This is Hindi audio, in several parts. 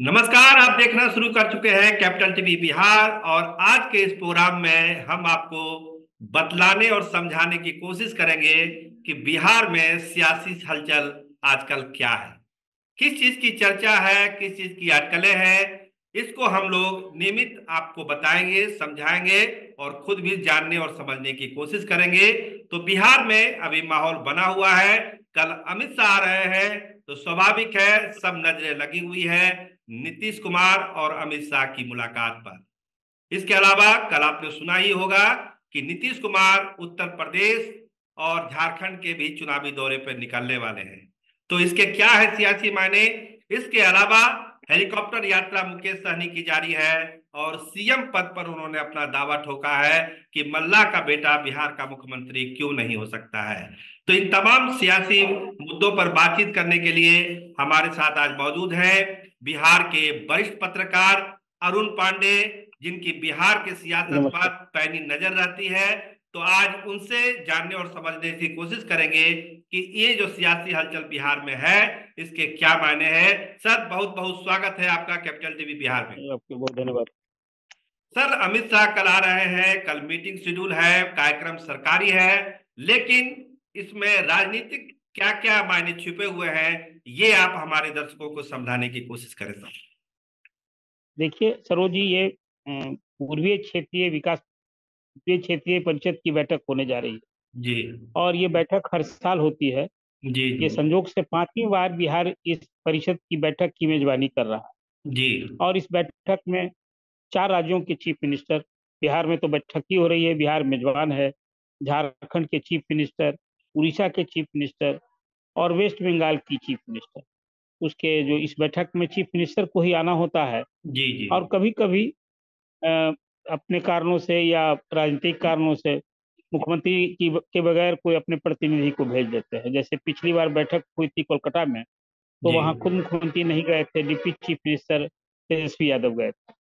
नमस्कार। आप देखना शुरू कर चुके हैं कैपिटल टीवी बिहार। और आज के इस प्रोग्राम में हम आपको बतलाने और समझाने की कोशिश करेंगे कि बिहार में सियासी हलचल आजकल क्या है, किस चीज की चर्चा है, किस चीज की अटकलें हैं। इसको हम लोग नियमित आपको बताएंगे, समझाएंगे और खुद भी जानने और समझने की कोशिश करेंगे। तो बिहार में अभी माहौल बना हुआ है। कल अमित शाह आ रहे हैं तो स्वाभाविक है सब नजरें लगी हुई है नीतीश कुमार और अमित शाह की मुलाकात पर। इसके अलावा कल आपने सुना ही होगा कि नीतीश कुमार उत्तर प्रदेश और झारखंड के भी चुनावी दौरे पर निकलने वाले हैं। तो इसके क्या है सियासी मायने। इसके अलावा हेलीकॉप्टर यात्रा मुकेश सहनी की जारी है और सीएम पद पर उन्होंने अपना दावा ठोका है कि मल्ला का बेटा बिहार का मुख्यमंत्री क्यों नहीं हो सकता है। तो इन तमाम सियासी मुद्दों पर बातचीत करने के लिए हमारे साथ आज मौजूद हैं बिहार के वरिष्ठ पत्रकार अरुण पांडे, जिनकी बिहार के सियासत पर नमस्कार। पैनी नजर रहती है। तो आज उनसे जानने और समझने की कोशिश करेंगे कि ये जो सियासी हलचल बिहार में है इसके क्या मायने हैं। सर, बहुत बहुत स्वागत है आपका कैपिटल टीवी बिहार में। आपके बहुत धन्यवाद। सर, अमित शाह कल आ रहे हैं, कल मीटिंग शेड्यूल है, कार्यक्रम सरकारी है, लेकिन इसमें राजनीतिक क्या क्या मायने छुपे हुए हैं ये आप हमारे दर्शकों को समझाने की कोशिश करें सर। देखिए सरोज जी, ये पूर्वीय क्षेत्रीय परिषद की बैठक होने जा रही है। जी और ये बैठक हर साल होती है। जी ये जी संयोग से पांचवी बार बिहार इस परिषद की बैठक की मेजबानी कर रहा है। जी और इस बैठक में चार राज्यों के चीफ मिनिस्टर, बिहार में तो बैठक ही हो रही है, बिहार मेजबान है। झारखंड के चीफ मिनिस्टर, उड़ीसा के चीफ मिनिस्टर और वेस्ट बंगाल की चीफ मिनिस्टर, उसके जो इस बैठक में चीफ मिनिस्टर को ही आना होता है। जी जी और कभी कभी अपने कारणों से या राजनीतिक कारणों से मुख्यमंत्री के बगैर कोई अपने प्रतिनिधि को भेज देते हैं। जैसे पिछली बार बैठक हुई थी कोलकाता में, तो जी वहां खुद मुख्यमंत्री नहीं गए थे, deputy chief minister Tejashwi Yadav गए थे।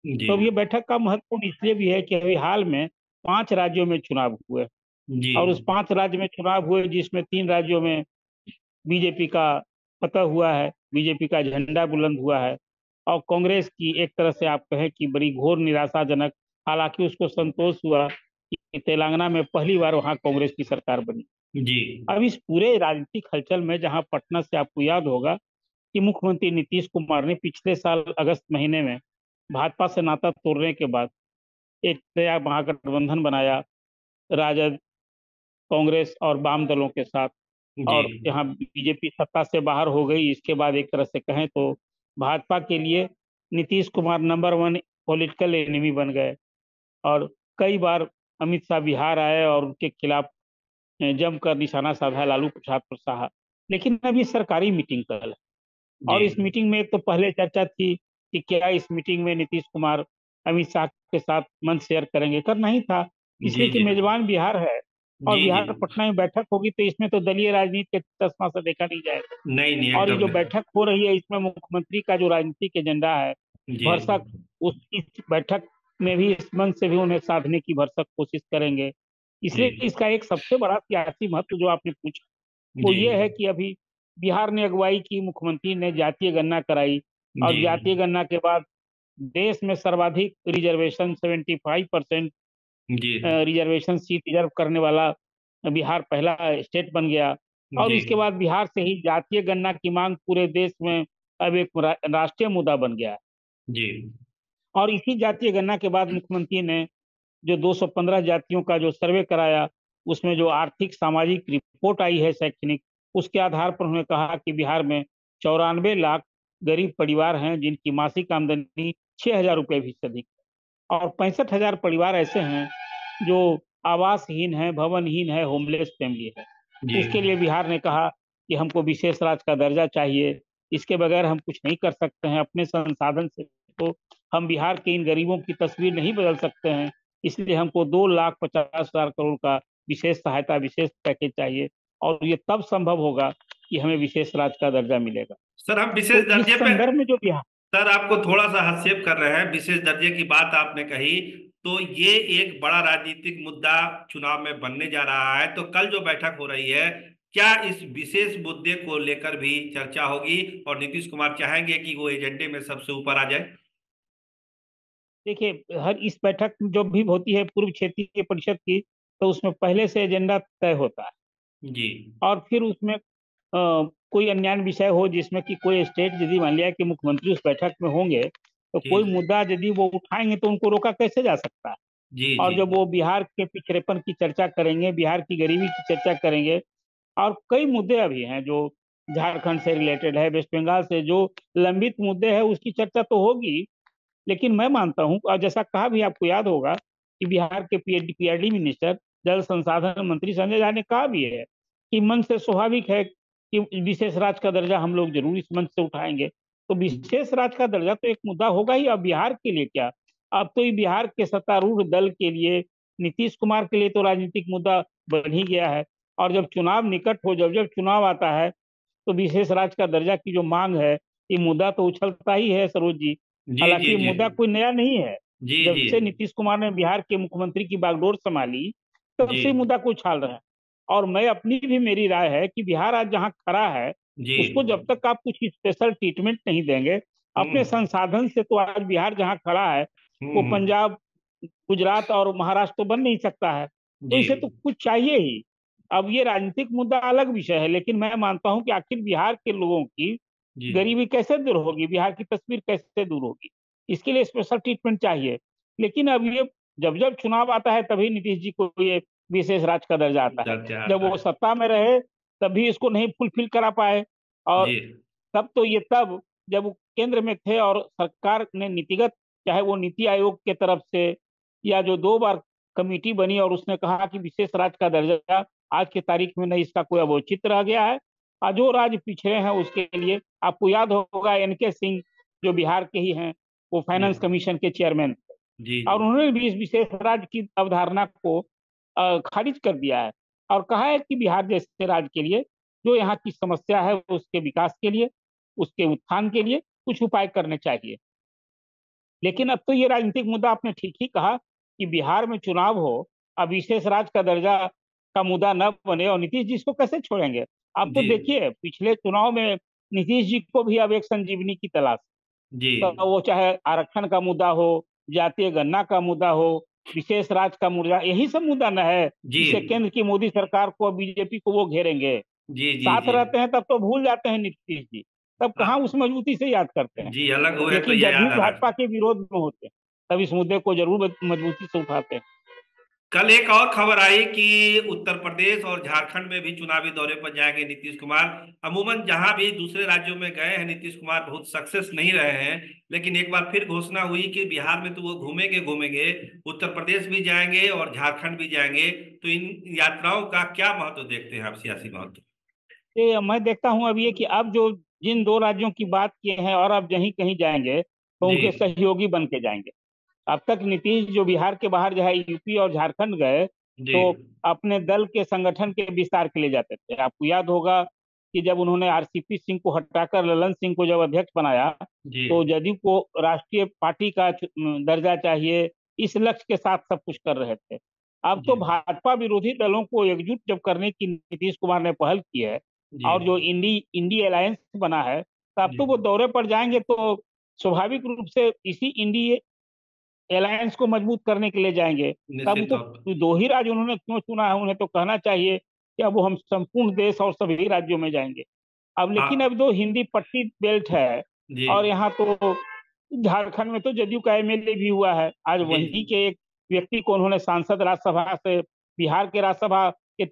जी तो अब ये बैठक का महत्वपूर्ण इसलिए भी है कि अभी हाल में 5 राज्यों में चुनाव हुए। जी और उस 5 राज्य में चुनाव हुए जिसमें 3 राज्यों में बीजेपी का फतह हुआ है, बीजेपी का झंडा बुलंद हुआ है। और कांग्रेस की एक तरह से आप कहें कि बड़ी घोर निराशाजनक, हालांकि उसको संतोष हुआ कि तेलंगाना में पहली बार वहां कांग्रेस की सरकार बनी। जी अब इस पूरे राजनीतिक हलचल में, जहां पटना से आपको याद होगा कि मुख्यमंत्री नीतीश कुमार ने पिछले साल अगस्त महीने में भाजपा से नाता तोड़ने के बाद एक नया महागठबंधन बनाया, राजद, कांग्रेस और वाम दलों के साथ। जी और यहाँ बीजेपी सत्ता से बाहर हो गई। इसके बाद एक तरह से कहें तो भाजपा के लिए Nitish Kumar number 1 political enemy बन गए। और कई बार अमित शाह बिहार आए और उनके खिलाफ जमकर निशाना साधा लालू प्रसाद साहा। लेकिन अभी सरकारी मीटिंग कल है। जी और इस मीटिंग में तो पहले चर्चा थी कि क्या इस मीटिंग में नीतीश कुमार अमित शाह के साथ मंच शेयर करेंगे। करना ही था, जी इसलिए कि जी मेजबान बिहार है। और जी जी बिहार पटना में बैठक होगी तो इसमें तो दलीय राजनीति के चश्मा से देखा नहीं जाएगा। नहीं नहीं, और ये एकदम जो नहीं। बैठक हो रही है इसमें मुख्यमंत्री का जो राजनीतिक एजेंडा है, जी भरसक उस इस बैठक में भी इस मंच से भी उन्हें साधने की भरसक कोशिश करेंगे। जी इसलिए इसका एक सबसे बड़ा सियासी महत्व जो आपने पूछा वो जी ये है कि अभी बिहार ने अगुवाई की, मुख्यमंत्री ने जातीय गणना कराई। जी और जातीय गणना के बाद देश में सर्वाधिक रिजर्वेशन 75% जी रिजर्वेशन सीट रिजर्व करने वाला बिहार पहला स्टेट बन गया। और जी इसके बाद बिहार से ही जातीय गणना की मांग पूरे देश में अब एक राष्ट्रीय मुद्दा बन गया है। जी और इसी जातीय गणना के बाद मुख्यमंत्री ने जो 215 जातियों का जो सर्वे कराया, उसमें जो आर्थिक सामाजिक रिपोर्ट आई है शैक्षणिक, उसके आधार पर उन्होंने कहा कि बिहार में 94 लाख गरीब परिवार हैं जिनकी मासिक आमदनी 6,000 रुपये भी से अधिक है। और 65,000 परिवार ऐसे हैं जो आवासहीन है, भवनहीन है, होमलेस फैमिली है। जी इसके लिए बिहार ने कहा कि हमको विशेष राज्य का दर्जा चाहिए, इसके बगैर हम कुछ नहीं कर सकते हैं। अपने संसाधन से तो हम बिहार के इन गरीबों की तस्वीर नहीं बदल सकते हैं। इसलिए हमको 2,50,000 करोड़ का विशेष सहायता, विशेष पैकेज चाहिए। और ये तब संभव होगा कि हमें विशेष राज्य का दर्जा मिलेगा। सर, हम तो विशेष इस दर्जे पे, संदर्भ में जो बिहार, सर आपको थोड़ा सा हस्तक्षेप कर रहे हैं। विशेष दर्जे की बात आपने कही तो ये एक बड़ा राजनीतिक मुद्दा चुनाव में बनने जा रहा है। तो कल जो बैठक हो रही है, क्या इस विशेष मुद्दे को लेकर भी चर्चा होगी और नीतीश कुमार चाहेंगे कि वो एजेंडे में सबसे ऊपर आ जाए? देखिए, हर इस बैठक जो भी होती है पूर्व क्षेत्रीय परिषद की, तो उसमें पहले से एजेंडा तय होता है। जी। और फिर उसमें कोई अन्य विषय हो जिसमें कि कोई स्टेट यदि मान लिया कि मुख्यमंत्री उस बैठक में होंगे, तो जी कोई जी मुद्दा यदि वो उठाएंगे तो उनको रोका कैसे जा सकता है। जी और जी जब वो बिहार के पिछड़ेपन की चर्चा करेंगे, बिहार की गरीबी की चर्चा करेंगे, और कई मुद्दे अभी हैं जो झारखंड से रिलेटेड है, वेस्ट बंगाल से जो लंबित मुद्दे हैं, उसकी चर्चा तो होगी। लेकिन मैं मानता हूं, और जैसा कहा भी आपको याद होगा, कि बिहार के पीआरडी मिनिस्टर, जल संसाधन मंत्री संजय झा ने कहा भी है कि मन से स्वाभाविक है कि विशेष राज्य का दर्जा हम लोग जरूर इस मंच से उठाएंगे। तो विशेष राज्य का दर्जा तो एक मुद्दा होगा ही। अब बिहार के लिए क्या, अब तो ये बिहार के सत्तारूढ़ दल के लिए, नीतीश कुमार के लिए तो राजनीतिक मुद्दा बन ही गया है। और जब चुनाव निकट हो, जब जब चुनाव आता है, तो विशेष राज्य का दर्जा की जो मांग है, ये मुद्दा तो उछलता ही है सरोज जी। जी हालांकि जी ये जी मुद्दा कोई नया नहीं है। जी जब जी से नीतीश कुमार ने बिहार के मुख्यमंत्री की बागडोर संभाली, तब जी से मुद्दा को उछाल रहे हैं। और मैं अपनी भी, मेरी राय है कि बिहार आज जहाँ खड़ा है, जी। उसको जब तक आप कुछ स्पेशल ट्रीटमेंट नहीं देंगे, अपने हम्म संसाधन से, तो आज बिहार जहाँ खड़ा है वो हम्म। पंजाब, गुजरात और महाराष्ट्र तो बन नहीं सकता है। तो जी इसे तो कुछ चाहिए ही। अब ये राजनीतिक मुद्दा अलग विषय है, लेकिन मैं मानता हूं कि आखिर बिहार के लोगों की जी गरीबी कैसे दूर होगी, बिहार की तस्वीर कैसे दूर होगी, इसके लिए स्पेशल ट्रीटमेंट चाहिए। लेकिन अब ये, जब जब चुनाव आता है तभी नीतीश जी को ये विशेष राज्य का दर्जा आता है। चर्चा जब आता वो है। सत्ता में रहे तभी इसको नहीं फुलफिल करा पाए। और जी तब तो ये, तब जब वो केंद्र में थे और सरकार ने नीतिगत, चाहे वो नीति आयोग के तरफ से, या जो 2 बार कमेटी बनी और उसने कहा कि विशेष राज्य का दर्जा, आज की तारीख में नहीं इसका कोई अवौचित रह गया है। और जो राज्य पिछड़े हैं उसके लिए, आपको याद होगा एनके सिंह, जो बिहार के ही हैं, वो जी फाइनेंस कमीशन के चेयरमैन थे। जी और उन्होंने भी इस विशेष राज्य की अवधारणा को खारिज कर दिया है। और कहा है कि बिहार जैसे राज्य के लिए, जो यहाँ की समस्या है उसके विकास के लिए, उसके उत्थान के लिए कुछ उपाय करने चाहिए। लेकिन अब तो ये राजनीतिक मुद्दा, आपने ठीक ही कहा कि बिहार में चुनाव हो, अब विशेष राज्य का दर्जा का मुद्दा न बने, और नीतीश जी इसको कैसे छोड़ेंगे। आप तो जी देखिए पिछले चुनाव में नीतीश जी को भी अब एक संजीवनी की तलाश। जी तो वो चाहे आरक्षण का मुद्दा हो, जातीय गणना का मुद्दा हो, विशेष राज्य का मुद्दा, यही सब मुद्दा न है जी जिससे केंद्र की मोदी सरकार को, बीजेपी को वो घेरेंगे। जी जी साथ जी। रहते हैं तब तो भूल जाते हैं नीतीश जी, तब कहाँ उस मजबूती से याद करते हैं। जी, अलग हुए तो लेकिन ये जब भी याद आ रहा भाजपा है। के विरोध में होते हैं, तब इस मुद्दे को जरूर मजबूती से उठाते हैं। कल एक और खबर आई कि उत्तर प्रदेश और झारखंड में भी चुनावी दौरे पर जाएंगे नीतीश कुमार। अमूमन जहां भी दूसरे राज्यों में गए हैं नीतीश कुमार, बहुत सक्सेस नहीं रहे हैं। लेकिन एक बार फिर घोषणा हुई कि बिहार में तो वो घूमेंगे घूमेंगे, उत्तर प्रदेश भी जाएंगे और झारखंड भी जाएंगे। तो इन यात्राओं का क्या महत्व देखते हैं आप, सियासी महत्व? तो मैं देखता हूँ अब ये कि अब जो जिन 2 राज्यों की बात किए हैं, और अब जहीं कहीं जाएंगे तो जी उनके सहयोगी बन के जाएंगे। अब तक नीतीश जो बिहार के बाहर जो है, यूपी और झारखंड गए, जी तो अपने दल के संगठन के विस्तार के लिए जाते थे। आपको याद होगा कि जब उन्होंने आरसीपी सिंह को हटाकर ललन सिंह को जब अध्यक्ष बनाया, जी तो जदयू को राष्ट्रीय पार्टी का दर्जा चाहिए, इस लक्ष्य के साथ सब कुछ कर रहे थे। अब जी तो भाजपा विरोधी दलों को एकजुट जब करने की नीतीश कुमार ने पहल की है, जी और जो इंडी अलायंस बना है, तो अब जी। तो वो दौरे पर जाएंगे, तो स्वाभाविक रूप से इसी इंडी अलायंस को मजबूत करने के लिए जाएंगे। तब निश्चित तो तौर पर। 2 ही राज्य उन्होंने क्यों चुना है, उन्हें तो कहना चाहिए कि अब वो हम संपूर्ण देश और सभी राज्यों में जाएंगे। अब लेकिन हाँ अब तो हिंदी पट्टी बेल्ट है, जी और यहाँ तो झारखंड में तो जदयू का एमएलए भी हुआ है। आज जी वहीं के एक व्यक्ति को उन्होंने सांसद राज्यसभा से, बिहार के राज्यसभा के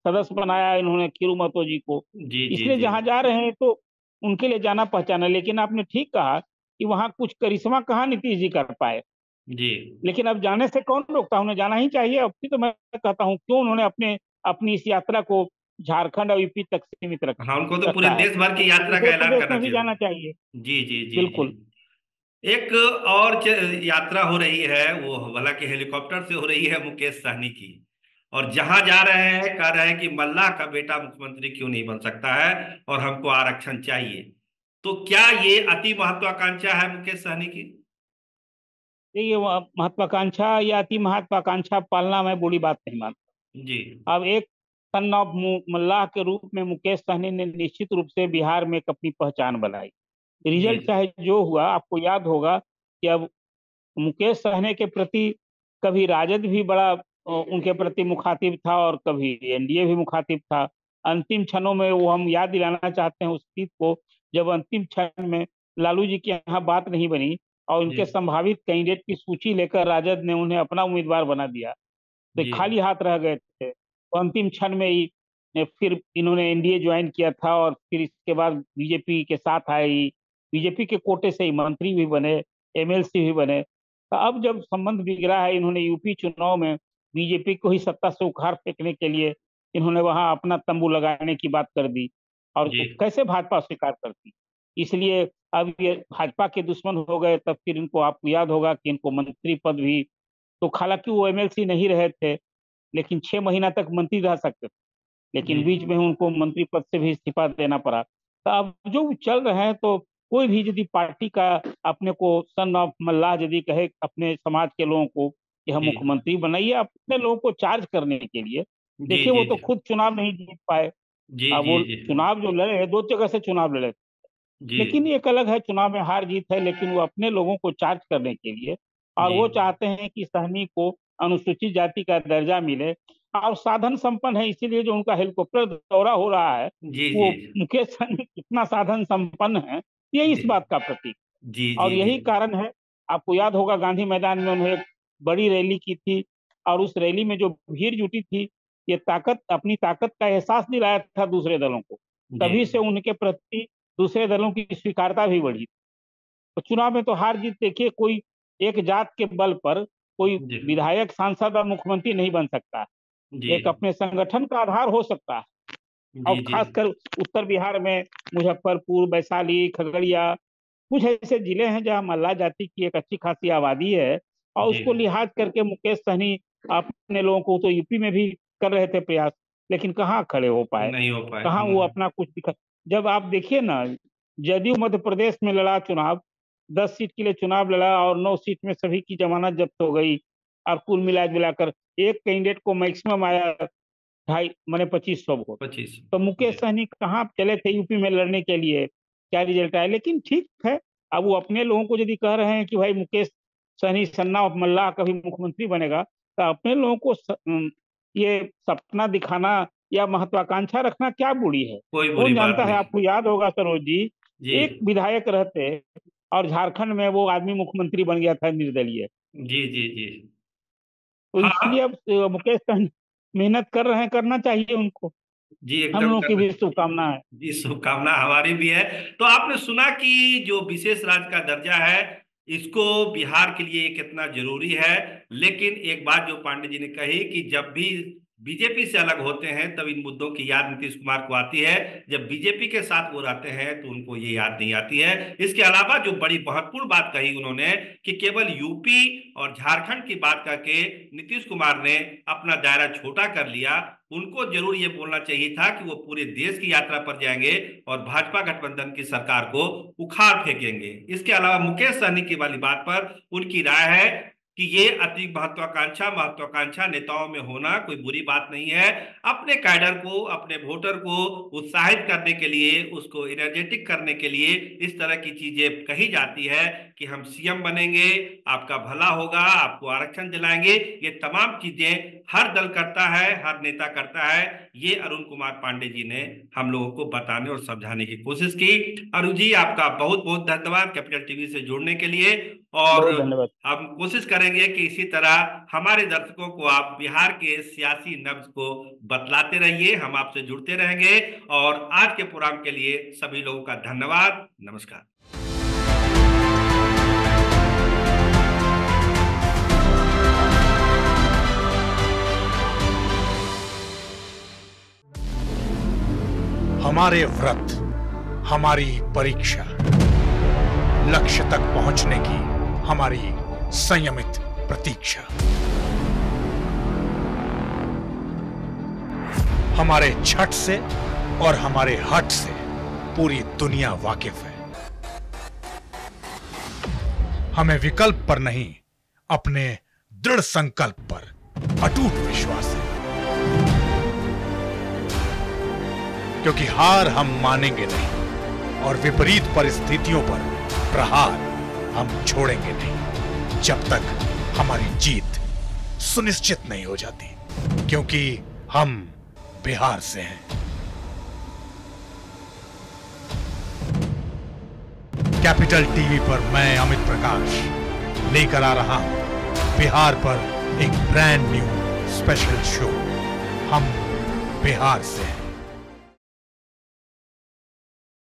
सदस्य बनाया इन्होंने, खीरू महतो जी को। जी जी इसलिए जी जहां जा रहे हैं तो उनके लिए जाना पहचाना। लेकिन आपने ठीक कहा कि वहां कुछ करिश्मा कहाँ नीतीश जी कर पाए। जी। लेकिन अब जाने से कौन रोकता, उन्हें जाना ही चाहिए। अब भी तो मैं कहता हूँ, क्यों उन्होंने अपनी इस यात्रा को झारखंड और यूपी तक सीमित हाँ, उनको तो पूरे रखा है। देश भर की उन्हें यात्रा का दूसरे ऐलान प्रदेश करना में भी चाहिए था। जाना चाहिए। जी जी जी जी। बिल्कुल। एक और यात्रा हो रही है, वो हालांकि हेलीकॉप्टर से हो रही है, मुकेश सहनी की। और जहां जा रहे हैं कह रहे हैं कि मल्लाह का बेटा मुख्यमंत्री क्यों नहीं बन सकता है और हमको आरक्षण चाहिए। तो क्या ये अति महत्वाकांक्षा है मुकेश सहनी की? देखिए, महत्वाकांक्षा या अति महत्वाकांक्षा पालना मैं बुरी बात नहीं मानता। जी अब एक सन ऑफ मल्लाह के रूप में मुकेश सहनी ने निश्चित रूप से बिहार में एक अपनी पहचान बनाई। जी रिजल्ट चाहे जो हुआ, आपको याद होगा कि अब मुकेश सहनी के प्रति कभी राजद भी बड़ा उनके प्रति मुखातिब था और कभी एनडीए भी मुखातिब था। अंतिम क्षणों में वो हम याद दिलाना चाहते हैं उस चीज को, जब अंतिम क्षण में लालू जी के यहाँ बात नहीं बनी और जी उनके संभावित कैंडिडेट की सूची लेकर राजद ने उन्हें अपना उम्मीदवार बना दिया, तो जी खाली हाथ रह गए थे। तो अंतिम क्षण में ही फिर इन्होंने एनडीए ज्वाइन किया था और फिर इसके बाद बीजेपी के साथ आई। बीजेपी के कोटे से ही मंत्री भी बने, एमएलसी भी बने। तो अब जब संबंध बिगड़ा है, इन्होंने यूपी चुनाव में बीजेपी को ही सत्ता से उखाड़ फेंकने के लिए इन्होंने वहां अपना तंबू लगाने की बात कर दी, और जी कैसे भाजपा स्वीकार करती। इसलिए अब ये भाजपा के दुश्मन हो गए। तब फिर इनको, आपको याद होगा कि इनको मंत्री पद भी, तो हालांकि वो एमएलसी नहीं रहे थे लेकिन 6 महीना तक मंत्री रह सकते थे, जी लेकिन बीच में उनको मंत्री पद से भी इस्तीफा देना पड़ा। तो अब जो चल रहे हैं, तो कोई भी यदि पार्टी का अपने को सन ऑफ मल्लाह यदि कहे अपने समाज के लोगों को कि हम जी मुख्यमंत्री बनाइए अपने लोगों को चार्ज करने के लिए, जी देखिए वो जी तो खुद चुनाव नहीं जीत पाए। जी अब जी वो जी चुनाव जो लड़े हैं, 2 जगह से चुनाव लड़े, जी लेकिन एक अलग है, चुनाव में हार जीत है, लेकिन वो अपने लोगों को चार्ज करने के लिए, और जी वो चाहते हैं कि सहनी को अनुसूचित जाति का दर्जा मिले। और साधन संपन्न है, इसीलिए जो उनका हेलीकॉप्टर दौरा हो रहा है, जी वो जी मुकेश सहनी कितना साधन संपन्न है, ये जी इस बात का प्रतीक। जी और जी जी यही कारण है, आपको याद होगा गांधी मैदान में उन्होंने एक बड़ी रैली की थी, और उस रैली में जो भीड़ जुटी थी, ये अपनी ताकत का एहसास दिलाया था दूसरे दलों को। जी तभी से उनके प्रति दूसरे दलों की स्वीकारता भी बढ़ी। तो चुनाव में तो हार जीत देखिए, कोई एक जात के बल पर कोई जी विधायक, सांसद और मुख्यमंत्री नहीं बन सकता। जी एक अपने संगठन का आधार हो सकता है। जी और जी खासकर उत्तर बिहार में मुजफ्फरपुर, वैशाली, खगड़िया, कुछ ऐसे जिले हैं जहाँ मल्लाह जाति की एक अच्छी खासी आबादी है, और जी उसको लिहाज करके मुकेश सहनी अपने लोगों को, तो यूपी में भी कर रहे थे प्रयास, लेकिन कहाँ खड़े हो पाए, नहीं हो पाए। कहाँ वो अपना कुछ दिखा। जब आप देखिए ना, जदयू मध्य प्रदेश में लड़ा चुनाव, 10 सीट के लिए चुनाव लड़ा और 9 सीट में सभी की जमानत जब्त हो गई, और कुल मिला मिलाकर एक कैंडिडेट को मैक्सिमम आया 2500 वोट। 25। तो मुकेश जी सहनी कहाँ चले थे यूपी में लड़ने के लिए, क्या रिजल्ट आया। लेकिन ठीक है, अब वो अपने लोगों को यदि कह रहे हैं कि भाई मुकेश सहनी सन्ना ऑफ मल्लाह कभी मुख्यमंत्री बनेगा, तो अपने लोगों को ये सपना दिखाना या महत्वाकांक्षा रखना क्या बुरी है। कोई बुरी कौन बात जानता है, नहीं। आपको याद होगा सरोज जी, जी एक विधायक रहते और झारखंड में वो आदमी मुख्यमंत्री बन गया था निर्दलीय। जी जी जी तो हाँ इसलिए अब मुकेश सहनी मेहनत कर रहे हैं, करना चाहिए उनको। जी हम एकदम लोगों की करना। भी शुभकामना है। जी शुभकामना हमारी भी है। तो आपने सुना कि जो विशेष राज्य का दर्जा है, इसको बिहार के लिए कितना जरूरी है। लेकिन एक बात जो पांडे जी ने कही कि जब भी बीजेपी से अलग होते हैं तब इन मुद्दों की याद नीतीश कुमार को आती है, जब बीजेपी के साथ वो रहते हैं तो उनको ये याद नहीं आती है। इसके अलावा जो बड़ी महत्वपूर्ण बात कही उन्होंने कि केवल यूपी और झारखंड की बात करके नीतीश कुमार ने अपना दायरा छोटा कर लिया। उनको जरूर ये बोलना चाहिए था कि वो पूरे देश की यात्रा पर जाएंगे और भाजपा गठबंधन की सरकार को उखाड़ फेंकेंगे। इसके अलावा मुकेश सहनी की वाली बात पर उनकी राय है कि ये अति महत्वाकांक्षा महत्वाकांक्षा नेताओं में होना कोई बुरी बात नहीं है। अपने कैडर को, अपने वोटर को उत्साहित करने के लिए, उसको एनर्जेटिक करने के लिए इस तरह की चीजें कही जाती है कि हम सीएम बनेंगे, आपका भला होगा, आपको आरक्षण दिलाएंगे। ये तमाम चीजें हर दल करता है, हर नेता करता है। ये अरुण कुमार पांडे जी ने हम लोगों को बताने और समझाने की कोशिश की। अरुण जी, आपका बहुत बहुत धन्यवाद कैपिटल टीवी से जुड़ने के लिए। और बहुत धन्यवाद। हम कोशिश करेंगे कि इसी तरह हमारे दर्शकों को आप बिहार के सियासी नब्ज को बतलाते रहिए, हम आपसे जुड़ते रहेंगे। और आज के प्रोग्राम के लिए सभी लोगों का धन्यवाद। नमस्कार। हमारे व्रत, हमारी परीक्षा, लक्ष्य तक पहुंचने की हमारी संयमित प्रतीक्षा। हमारे छठ से और हमारे हठ से पूरी दुनिया वाकिफ है। हमें विकल्प पर नहीं, अपने दृढ़ संकल्प पर अटूट विश्वास है। क्योंकि हार हम मानेंगे नहीं और विपरीत परिस्थितियों पर प्रहार हम छोड़ेंगे नहीं जब तक हमारी जीत सुनिश्चित नहीं हो जाती, क्योंकि हम बिहार से हैं। कैपिटल टीवी पर मैं अमित प्रकाश लेकर आ रहा हूं बिहार पर एक ब्रांड न्यू स्पेशल शो, हम बिहार से हैं।